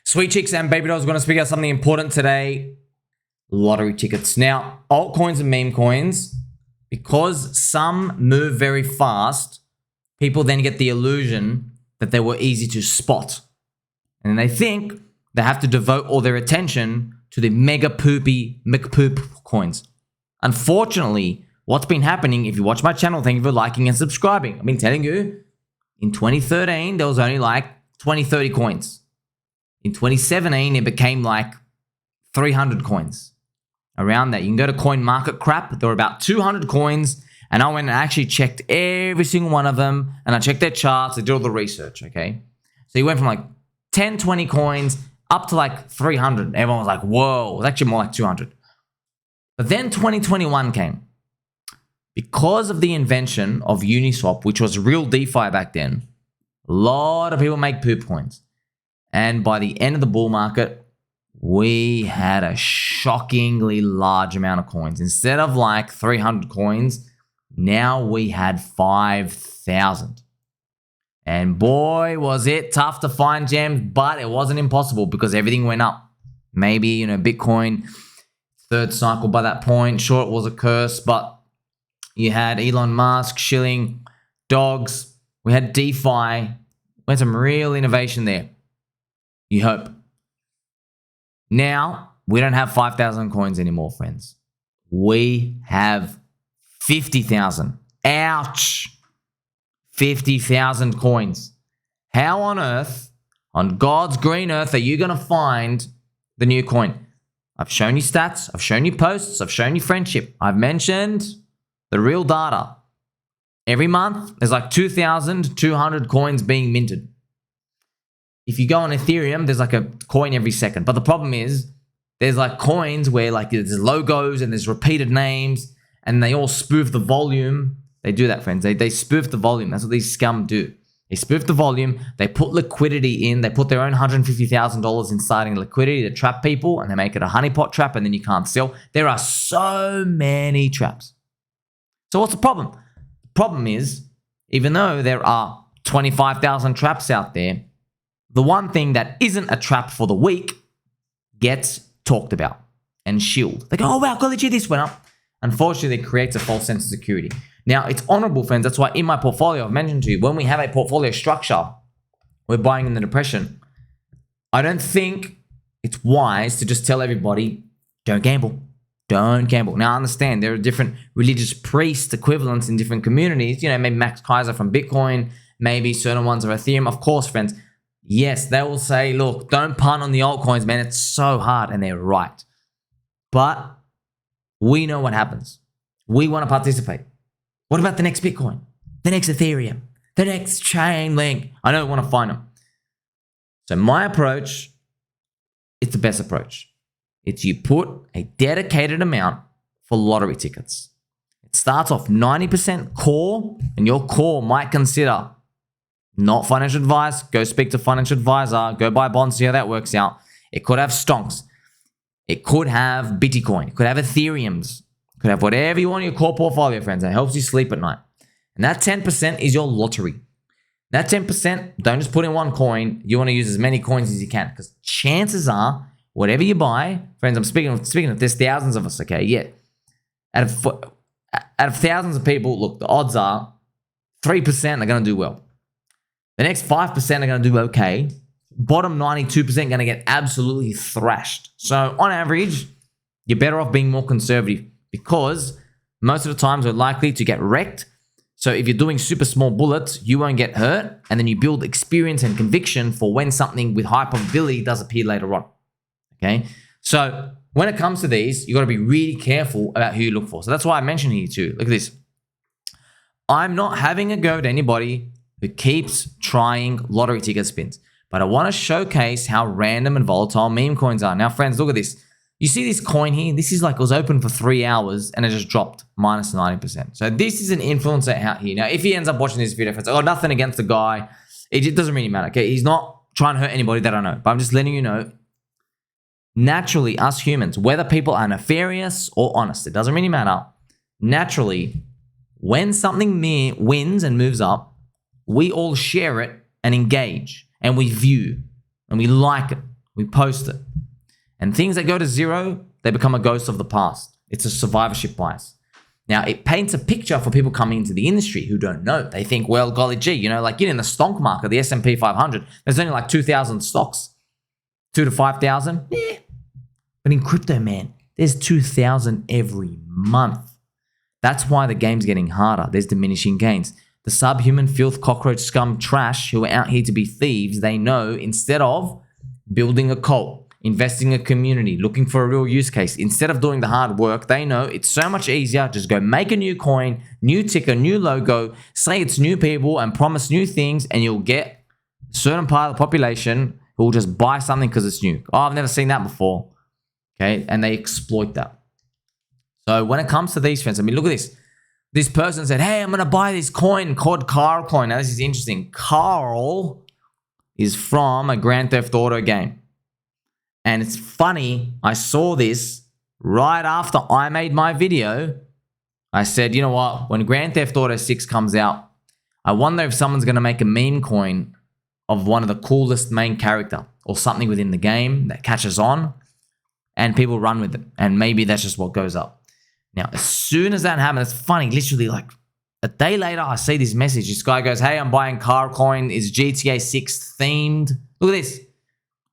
Sweet chicks and baby dolls, we're going to speak about something important today. Lottery tickets. Now, altcoins and meme coins, because some move very fast, people then get the illusion that they were easy to spot. And they think they have to devote all their attention to the mega poopy McPoop coins. Unfortunately, what's been happening, if you watch my channel, thank you for liking and subscribing. I've been telling you, in 2013, there was only like 20, 30 coins. In 2017, it became like 300 coins. Around that, you can go to CoinMarketCap. There were about 200 coins, and I went and actually checked every single one of them, and I checked their charts. I did all the research, okay? So you went from like 10, 20 coins up to like 300. Everyone was like, whoa. It was actually more like 200. But then 2021 came. Because of the invention of Uniswap, which was real DeFi back then, a lot of people make poop coins. And by the end of the bull market, we had a shockingly large amount of coins. Instead of like 300 coins, now we had 5,000. And boy, was it tough to find gems, but it wasn't impossible because everything went up. Maybe, Bitcoin, third cycle by that point. Sure, it was a curse, but you had Elon Musk, shilling, dogs. We had DeFi. We had some real innovation there. You hope. Now, we don't have 5,000 coins anymore, friends. We have 50,000. Ouch. 50,000 coins. How on earth, on God's green earth, are you going to find the new coin? I've shown you stats. I've shown you posts. I've shown you friendship. I've mentioned the real data. Every month, there's like 2,200 coins being minted. If you go on Ethereum, there's like a coin every second. But the problem is, there's like coins where like there's logos and there's repeated names and they all spoof the volume. They do that, friends. They spoof the volume. That's what these scum do. They spoof the volume. They put liquidity in. They put their own $150,000 inside in liquidity to trap people, and they make it a honeypot trap, and then you can't sell. There are so many traps. So what's the problem? The problem is, even though there are 25,000 traps out there, the one thing that isn't a trap for the weak gets talked about and shielded. They go, oh wow, golly gee, this went up. Unfortunately, it creates a false sense of security. Now, it's honorable, friends. That's why in my portfolio, I've mentioned to you, when we have a portfolio structure, we're buying in the depression. I don't think it's wise to just tell everybody, don't gamble. Don't gamble. Now, I understand there are different religious priest equivalents in different communities. Maybe Max Kaiser from Bitcoin, maybe certain ones of Ethereum. Of course, friends. Yes, they will say, look, don't punt on the altcoins, man. It's so hard. And they're right. But we know what happens. We want to participate. What about the next Bitcoin? The next Ethereum? The next Chainlink? I don't want to find them. So my approach, it's the best approach. It's you put a dedicated amount for lottery tickets. It starts off 90% core, and your core might consider not financial advice. Go speak to a financial advisor. Go buy bonds, see how that works out. It could have stonks. It could have Bitcoin. It could have Ethereums. It could have whatever you want in your core portfolio, friends. That helps you sleep at night. And that 10% is your lottery. That 10%, don't just put in one coin. You want to use as many coins as you can, because chances are, whatever you buy, friends, I'm speaking of, there's thousands of us, okay? Yeah. Out of thousands of people, look, the odds are 3% are going to do well. The next 5% are going to do okay. Bottom 92% going to get absolutely thrashed. So on average, you're better off being more conservative, because most of the times we're likely to get wrecked. So if you're doing super small bullets, you won't get hurt. And then you build experience and conviction for when something with high probability does appear later on. Okay. So when it comes to these, you got to be really careful about who you look for. So that's why I mentioned here too. Look at this. I'm not having a go at anybody who keeps trying lottery ticket spins, but I want to showcase how random and volatile meme coins are. Now, friends, look at this. You see this coin here? This is like, it was open for 3 hours and it just dropped minus 90%. So this is an influencer out here. Now, if he ends up watching this video, friends, nothing against the guy. It doesn't really matter, okay? He's not trying to hurt anybody that I know, but I'm just letting you know, naturally, us humans, whether people are nefarious or honest, it doesn't really matter. Naturally, when something wins and moves up, we all share it and engage, and we view, and we like it. We post it. And things that go to zero, they become a ghost of the past. It's a survivorship bias. Now, it paints a picture for people coming into the industry who don't know. They think, well, golly gee, you know, like in the stock market, the S&P 500, there's only like 2,000 stocks. 2 to 5,000? Yeah. But in crypto, man, there's 2,000 every month. That's why the game's getting harder. There's diminishing gains. The subhuman filth, cockroach scum trash who are out here to be thieves, they know instead of building a cult, investing in a community, looking for a real use case, instead of doing the hard work, they know it's so much easier. Just go make a new coin, new ticker, new logo, say it's new people and promise new things, and you'll get a certain part of the population who will just buy something because it's new. Oh, I've never seen that before. Okay, and they exploit that. So when it comes to these friends, I mean, look at this. This person said, hey, I'm going to buy this coin called Carl coin. Now, this is interesting. Carl is from a Grand Theft Auto game. And it's funny, I saw this right after I made my video. I said, you know what? When Grand Theft Auto 6 comes out, I wonder if someone's going to make a meme coin of one of the coolest main character or something within the game that catches on and people run with it. And maybe that's just what goes up. Now, as soon as that happened, it's funny, literally like a day later, I see this message. This guy goes, hey, I'm buying Car Coin. Is GTA 6 themed? Look at this.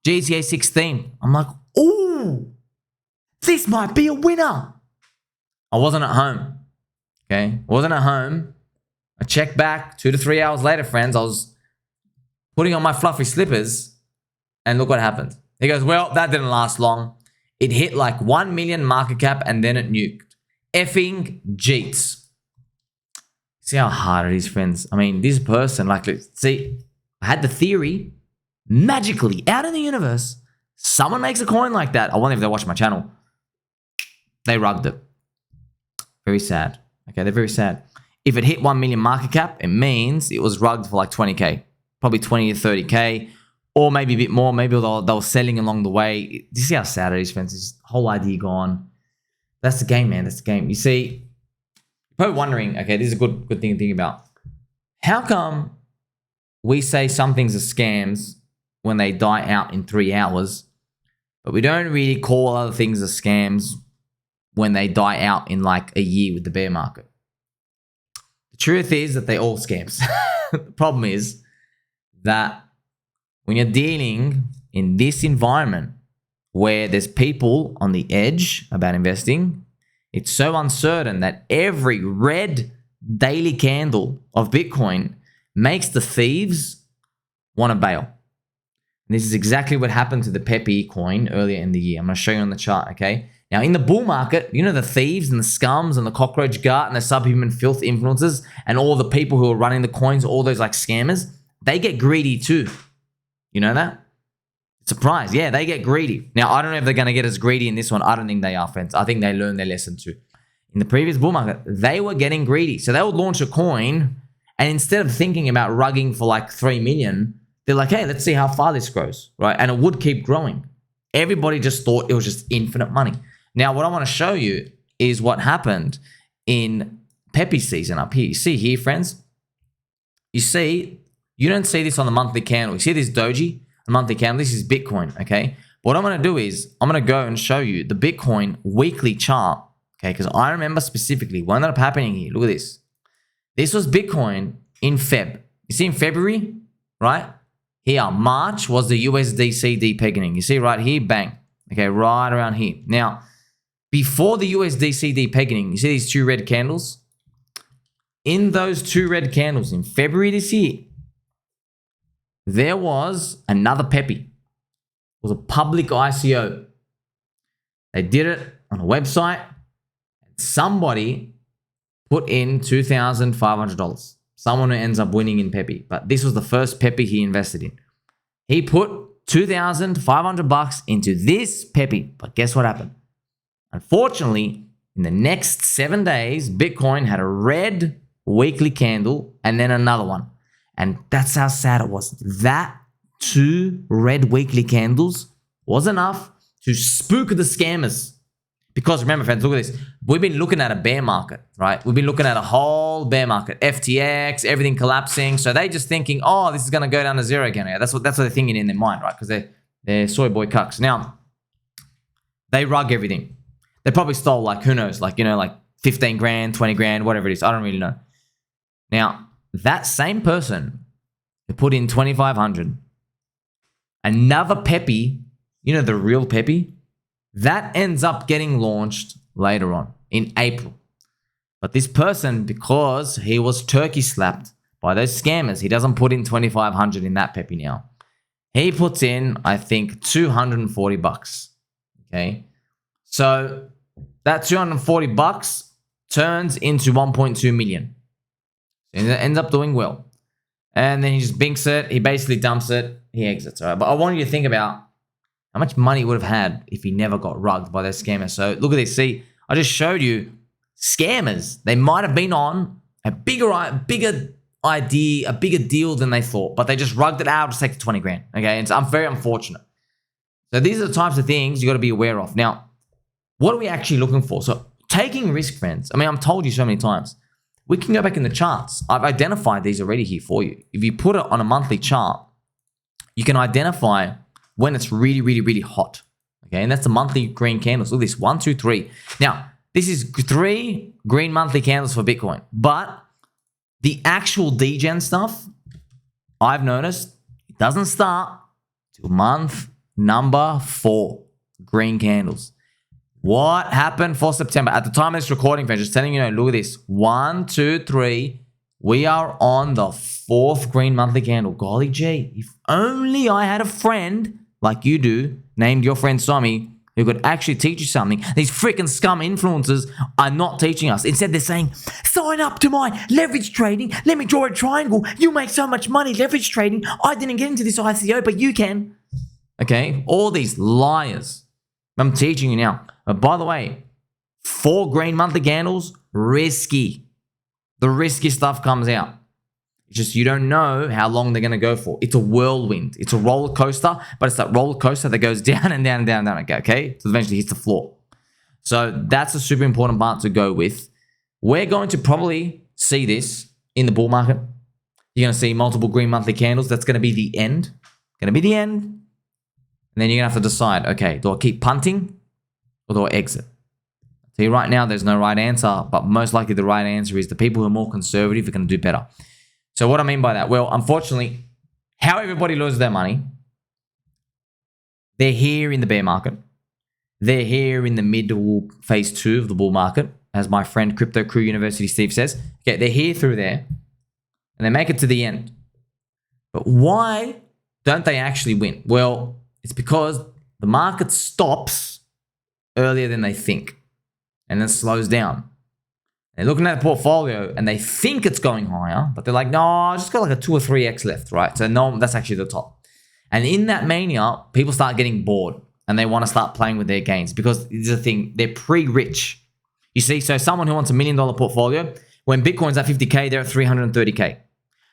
GTA 6 themed. I'm like, ooh, this might be a winner. I wasn't at home. Okay. I wasn't at home. I checked back 2 to 3 hours later, friends. I was putting on my fluffy slippers and look what happened. He goes, well, that didn't last long. It hit like 1 million market cap and then it nuked. Effing Jeets. See how hard it is, friends? I mean, this person, like, see, I had the theory, magically, out in the universe, someone makes a coin like that. I wonder if they watch my channel. They rugged it. Very sad. Okay, they're very sad. If it hit 1 million market cap, it means it was rugged for like 20K. Probably 20 to 30K. Or maybe a bit more. Maybe they were selling along the way. Do you see how sad it is, friends? This whole idea gone. That's the game, man. That's the game. You see, you're probably wondering, okay, this is a good thing to think about. How come we say some things are scams when they die out in 3 hours, but we don't really call other things as scams when they die out in like a year with the bear market? The truth is that they're all scams. The problem is that when you're dealing in this environment, where there's people on the edge about investing, it's so uncertain that every red daily candle of Bitcoin makes the thieves want to bail. And this is exactly what happened to the PEPE coin earlier in the year. I'm going to show you on the chart, okay? Now, in the bull market, you know, the thieves and the scums and the cockroach gut and the subhuman filth influencers and all the people who are running the coins, all those like scammers, they get greedy too. You know that? Surprise. Yeah, they get greedy. Now, I don't know if they're going to get as greedy in this one. I don't think they are, friends. I think they learned their lesson too. In the previous bull market, they were getting greedy. So they would launch a coin, and instead of thinking about rugging for like 3 million, they're like, hey, let's see how far this grows, right? And it would keep growing. Everybody just thought it was just infinite money. Now, what I want to show you is what happened in PEPE season up here. You see here, friends? You see, you don't see this on the monthly candle. You see this doji? Monthly candle. This is Bitcoin, okay? What I'm going to do is I'm going to go and show you the Bitcoin weekly chart, okay? Because I remember specifically what ended up happening here. Look at this. This was Bitcoin in Feb. You see in February, right? Here, March was the USDC depegging. You see right here, bang. Okay, right around here. Now, before the USDC depegging, you see these 2 red candles? In those 2 red candles in February this year, there was another PEPE. It was a public ICO. They did it on a website. Somebody put in $2,500. Someone who ends up winning in PEPE. But this was the first PEPE he invested in. He put $2,500 into this PEPE. But guess what happened? Unfortunately, in the next 7 days, Bitcoin had a red weekly candle and then another one. And that's how sad it was. That 2 red weekly candles was enough to spook the scammers. Because remember, friends, look at this. We've been looking at a bear market, right? We've been looking at a whole bear market. FTX, everything collapsing. So they're just thinking, oh, this is going to go down to zero again. Yeah, that's what they're thinking in their mind, right? Because They're soy boy cucks. Now, they rug everything. They probably stole like, who knows, like, 15 grand, 20 grand, whatever it is. I don't really know. Now, that same person who put in 2,500, another PEPE, the real PEPE, that ends up getting launched later on in April. But this person, because he was turkey slapped by those scammers, he doesn't put in 2,500 in that PEPE now. He puts in, I think, $240. Okay. So that $240 turns into 1.2 million. And it ends up doing well. And then he just binks it. He basically dumps it. He exits. All right. But I want you to think about how much money he would have had if he never got rugged by those scammers. So look at this. See, I just showed you scammers. They might have been on a bigger idea, a bigger deal than they thought, but they just rugged it out to take the 20 grand. Okay. And so I'm very unfortunate. So these are the types of things you got to be aware of. Now, what are we actually looking for? So taking risk, friends. I mean, I've told you so many times. We can go back in the charts. I've identified these already here for you. If you put it on a monthly chart, you can identify when it's really, really, really hot. Okay, and that's the monthly green candles. Look at this, 1, 2, 3. Now, this is 3 green monthly candles for Bitcoin. But the actual degen stuff, I've noticed, it doesn't start till month number 4, green candles. What happened for September? At the time of this recording, friends, just telling you, look at this. 1, 2, 3. We are on the 4th green monthly candle. Golly gee, if only I had a friend like you do, named your friend Somi, who could actually teach you something. These freaking scum influencers are not teaching us. Instead, they're saying, sign up to my leverage trading. Let me draw a triangle. You make so much money leverage trading. I didn't get into this ICO, but you can. Okay, all these liars. I'm teaching you now. But by the way, 4 green monthly candles, risky. The risky stuff comes out. It's just you don't know how long they're going to go for. It's a whirlwind. It's a roller coaster, but it's that roller coaster that goes down and down and down and down. Okay, so eventually hits the floor. So that's a super important part to go with. We're going to probably see this in the bull market. You're going to see multiple green monthly candles. That's going to be the end. Going to be the end. And then you're going to have to decide, okay, do I keep punting or do I exit? I'll tell you right now, there's no right answer, but most likely the right answer is the people who are more conservative are going to do better. So what I mean by that? Well, unfortunately, how everybody loses their money, they're here in the bear market. They're here in the middle phase 2 of the bull market, as my friend Crypto Crew University Steve says. Okay, they're here through there, and they make it to the end. But why don't they actually win? Well, it's because the market stops earlier than they think, and then slows down. They're looking at a portfolio and they think it's going higher, but they're like, no, I just got like a 2 or 3x left, right? So no, that's actually the top. And in that mania, people start getting bored and they want to start playing with their gains because this is the thing, they're pre-rich. You see, so someone who wants $1 million portfolio, when Bitcoin's at 50K, they're at 330K.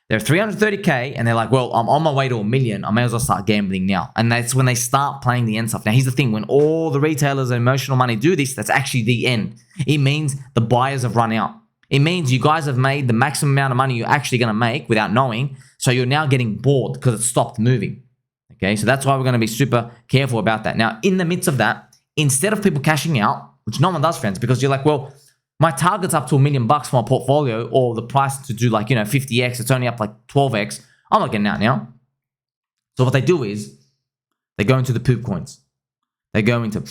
They're 330K and they're like, well, I'm on my way to $1 million. I may as well start gambling now. And that's when they start playing the end stuff. Now, here's the thing. When all the retailers and emotional money do this, that's actually the end. It means the buyers have run out. It means you guys have made the maximum amount of money you're actually going to make without knowing. So you're now getting bored because it stopped moving. Okay, so that's why we're going to be super careful about that. Now, in the midst of that, instead of people cashing out, which no one does, friends, because you're like, well, my target's up to $1 million for my portfolio, or the price to do like, 50x, it's only up like 12x. I'm not getting out now. So what they do is they go into the poop coins. They go into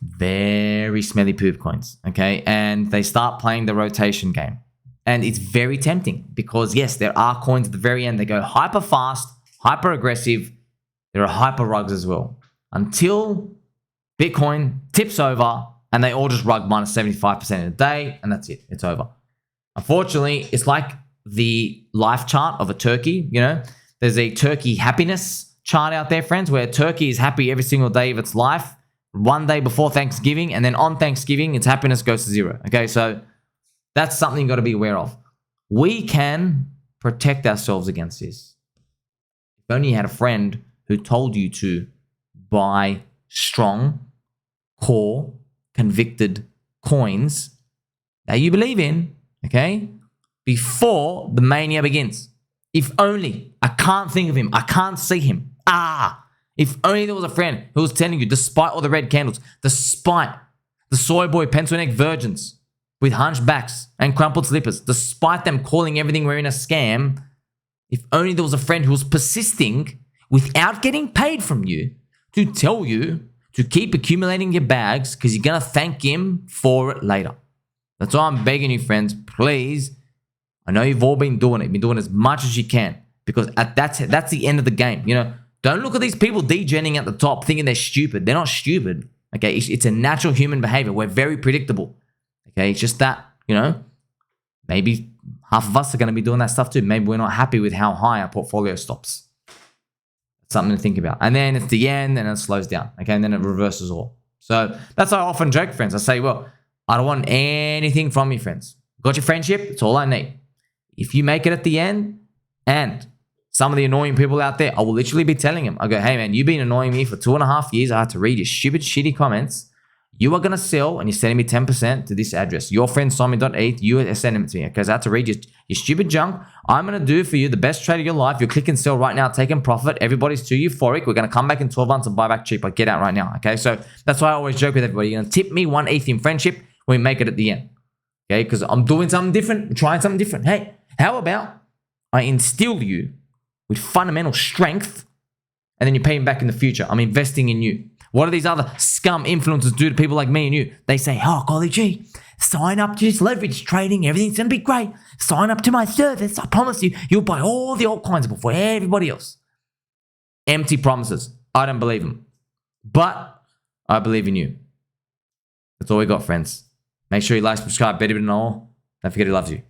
very smelly poop coins, okay? And they start playing the rotation game. And it's very tempting because, yes, there are coins at the very end. They go hyper fast, hyper aggressive. There are hyper rugs as well. Until Bitcoin tips over, and they all just rug minus 75% in a day, and that's it. It's over. Unfortunately, it's like the life chart of a turkey. There's a turkey happiness chart out there, friends, where a turkey is happy every single day of its life, one day before Thanksgiving, and then on Thanksgiving, its happiness goes to 0. Okay, so that's something you got to be aware of. We can protect ourselves against this. If only you had a friend who told you to buy strong, core, convicted coins that you believe in, okay, before the mania begins. If only. I can't think of him. I can't see him. If only there was a friend who was telling you, despite all the red candles, despite the soy boy pencil neck virgins with hunchbacks and crumpled slippers, despite them calling everything we're in a scam, if only there was a friend who was persisting without getting paid from you to tell you to keep accumulating your bags because you're going to thank him for it later. That's why I'm begging you, friends, please. I know you've all been doing it. Been doing as much as you can because that's the end of the game. You know, don't look at these people degenning at the top thinking they're stupid. They're not stupid. Okay, it's a natural human behavior. We're very predictable. Okay, it's just that, you know, maybe half of us are going to be doing that stuff too. Maybe we're not happy with how high our portfolio stops. Something to think about. And then it's the end and it slows down. Okay, and then it reverses all. So that's how I often joke, friends. I say, well, I don't want anything from you, friends. Got your friendship? It's all I need. If you make it at the end, and some of the annoying people out there, I will literally be telling them, I go, hey man, you've been annoying me for 2.5 years. I had to read your stupid, shitty comments. You are going to sell and you're sending me 10% to this address. Your friend Simon.8, you are sending it to me because I had to read your stupid junk. I'm going to do for you the best trade of your life. You're click and sell right now, taking profit. Everybody's too euphoric. We're going to come back in 12 months and buy back cheaper. Get out right now. Okay, so that's why I always joke with everybody. You're going to tip me 1 ETH in friendship when we make it at the end. Okay, because I'm doing something different, trying something different. Hey, how about I instill you with fundamental strength and then you pay me back in the future? I'm investing in you. What do these other scum influencers do to people like me and you? They say, oh, golly gee, sign up to this leverage trading. Everything's going to be great. Sign up to my service. I promise you, you'll buy all the altcoins before everybody else. Empty promises. I don't believe them. But I believe in you. That's all we got, friends. Make sure you like, subscribe, better than all. Don't forget he loves you.